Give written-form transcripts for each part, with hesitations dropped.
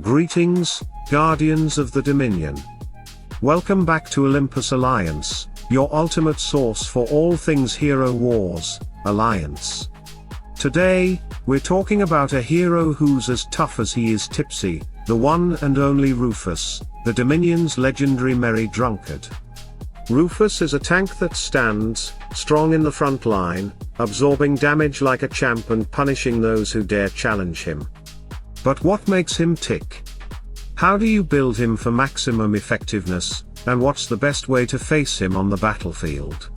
Greetings, Guardians of the Dominion. Welcome back to Olympus Alliance, your ultimate source for all things Hero Wars, Alliance. Today, we're talking about a hero who's as tough as he is tipsy, the one and only Rufus, the Dominion's legendary merry drunkard. Rufus is a tank that stands strong in the front line, absorbing damage like a champ and punishing those who dare challenge him. But what makes him tick? How do you build him for maximum effectiveness, and what's the best way to face him on the battlefield?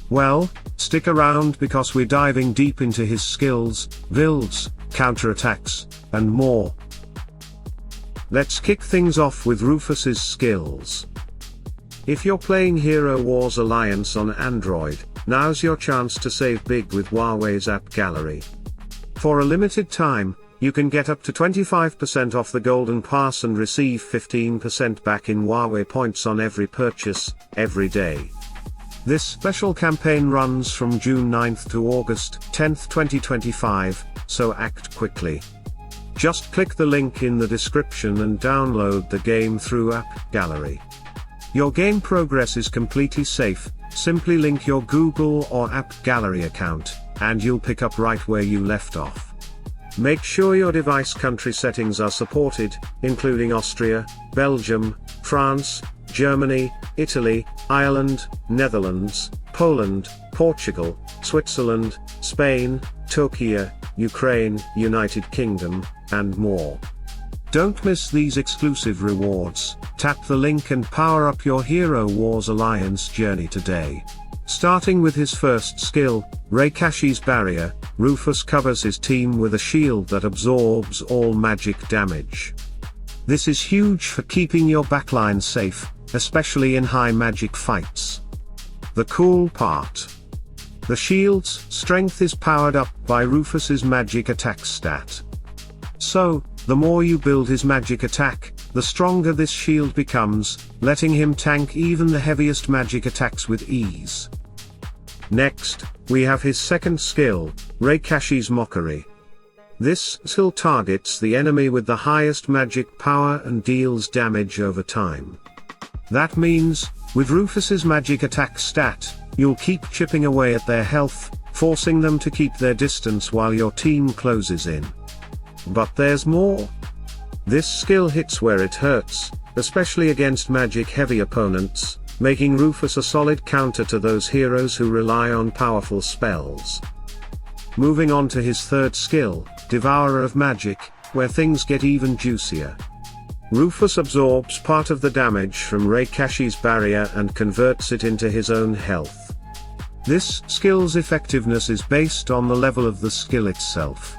Well, stick around because we're diving deep into his skills, builds, counterattacks, and more. Let's kick things off with Rufus's skills. If you're playing Hero Wars Alliance on Android, now's your chance to save big with Huawei's app gallery. For a limited time, you can get up to 25% off the Golden Pass and receive 15% back in Huawei Points on every purchase, every day. This special campaign runs from June 9th to August 10th, 2025, so act quickly. Just click the link in the description and download the game through App Gallery. Your game progress is completely safe, simply link your Google or App Gallery account, and you'll pick up right where you left off. Make sure your device country settings are supported, including Austria, Belgium, France, Germany, Italy, Ireland, Netherlands, Poland, Portugal, Switzerland, Spain, Turkey, Ukraine, United Kingdom, and more. Don't miss these exclusive rewards. Tap the link and power up your Hero Wars Alliance journey today. Starting with his first skill, Rakashi's Barrier, Rufus covers his team with a shield that absorbs all magic damage. This is huge for keeping your backline safe, especially in high magic fights. The cool part: the shield's strength is powered up by Rufus's magic attack stat. So, the more you build his magic attack, the stronger this shield becomes, letting him tank even the heaviest magic attacks with ease. Next, we have his second skill, Rakashi's Mockery. This skill targets the enemy with the highest magic power and deals damage over time. That means, with Rufus's magic attack stat, you'll keep chipping away at their health, forcing them to keep their distance while your team closes in. But there's more. This skill hits where it hurts, especially against magic-heavy opponents, making Rufus a solid counter to those heroes who rely on powerful spells. Moving on to his third skill, Devourer of Magic, where things get even juicier. Rufus absorbs part of the damage from Rakashi's Barrier and converts it into his own health. This skill's effectiveness is based on the level of the skill itself.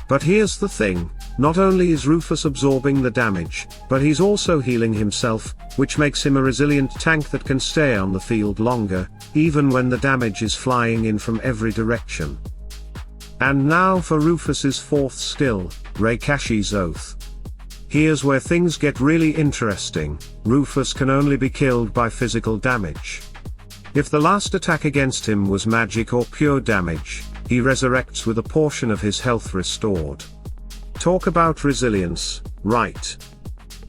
But here's the thing, not only is Rufus absorbing the damage, but he's also healing himself, which makes him a resilient tank that can stay on the field longer, even when the damage is flying in from every direction. And now for Rufus's fourth skill, Rakashi's Oath. Here's where things get really interesting. Rufus can only be killed by physical damage. If the last attack against him was magic or pure damage, he resurrects with a portion of his health restored. Talk about resilience, right?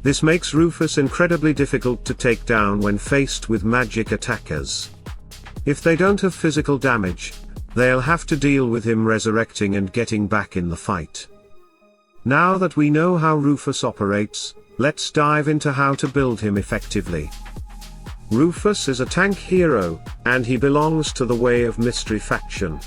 This makes Rufus incredibly difficult to take down when faced with magic attackers. If they don't have physical damage, they'll have to deal with him resurrecting and getting back in the fight. Now that we know how Rufus operates, let's dive into how to build him effectively. Rufus is a tank hero, and he belongs to the Way of Mystery faction.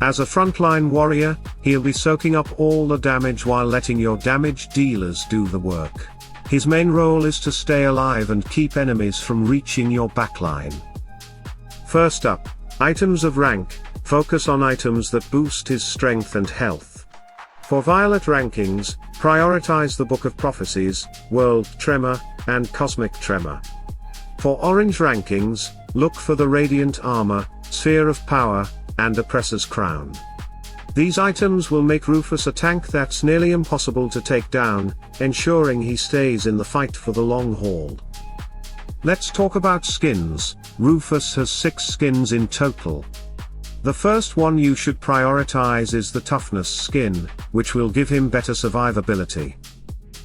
As a frontline warrior, he'll be soaking up all the damage while letting your damage dealers do the work. His main role is to stay alive and keep enemies from reaching your backline. First up, items of rank. Focus on items that boost his strength and health. For violet rankings, prioritize the Book of Prophecies, World Tremor, and Cosmic Tremor. For orange rankings, look for the Radiant Armor, Sphere of Power, and Oppressor's Crown. These items will make Rufus a tank that's nearly impossible to take down, ensuring he stays in the fight for the long haul. Let's talk about skins. Rufus has 6 skins in total. The first one you should prioritize is the Toughness skin, which will give him better survivability.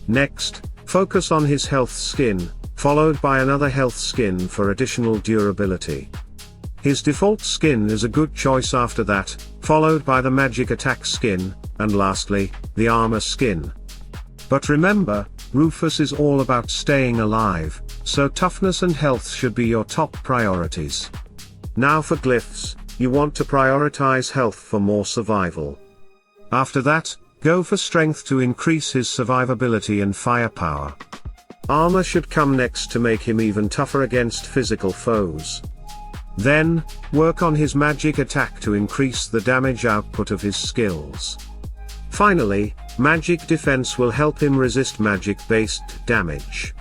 Next, focus on his health skin, followed by another health skin for additional durability. His default skin is a good choice after that, followed by the magic attack skin, and lastly, the armor skin. But remember, Rufus is all about staying alive, so toughness and health should be your top priorities. Now for glyphs, you want to prioritize health for more survival. After that, go for strength to increase his survivability and firepower. Armor should come next to make him even tougher against physical foes. Then, work on his magic attack to increase the damage output of his skills. Finally, magic defense will help him resist magic-based damage.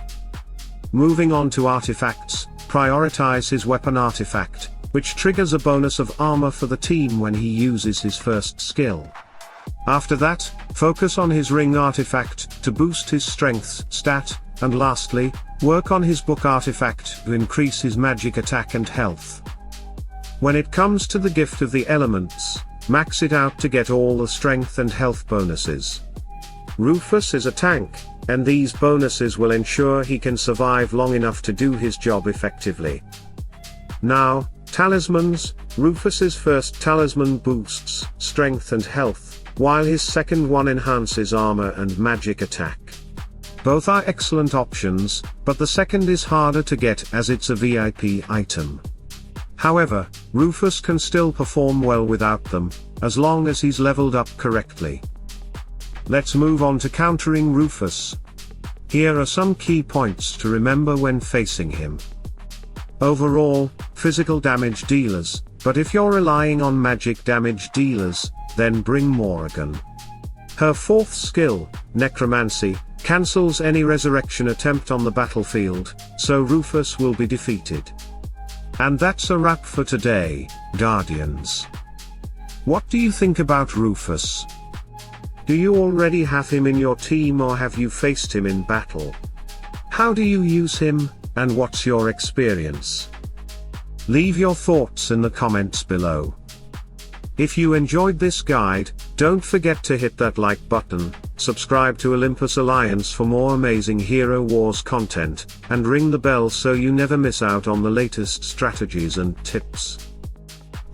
Moving on to artifacts, prioritize his weapon artifact, which triggers a bonus of armor for the team when he uses his first skill. After that, focus on his ring artifact to boost his strength stat, and lastly, work on his book artifact to increase his magic attack and health. When it comes to the gift of the elements, max it out to get all the strength and health bonuses. Rufus is a tank, and these bonuses will ensure he can survive long enough to do his job effectively. Now, talismans. Rufus's first talisman boosts strength and health, while his second one enhances armor and magic attack. Both are excellent options, but the second is harder to get as it's a VIP item. However, Rufus can still perform well without them, as long as he's leveled up correctly. Let's move on to countering Rufus. Here are some key points to remember when facing him. Overall, physical damage dealers, but if you're relying on magic damage dealers, then bring Morrigan. Her fourth skill, Necromancy, cancels any resurrection attempt on the battlefield, so Rufus will be defeated. And that's a wrap for today, Guardians. What do you think about Rufus? Do you already have him in your team or have you faced him in battle? How do you use him, and what's your experience? Leave your thoughts in the comments below. If you enjoyed this guide, don't forget to hit that like button, subscribe to Olympus Alliance for more amazing Hero Wars content, and ring the bell so you never miss out on the latest strategies and tips.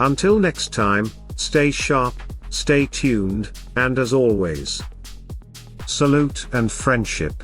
Until next time, stay sharp, stay tuned, and as always, salute and friendship.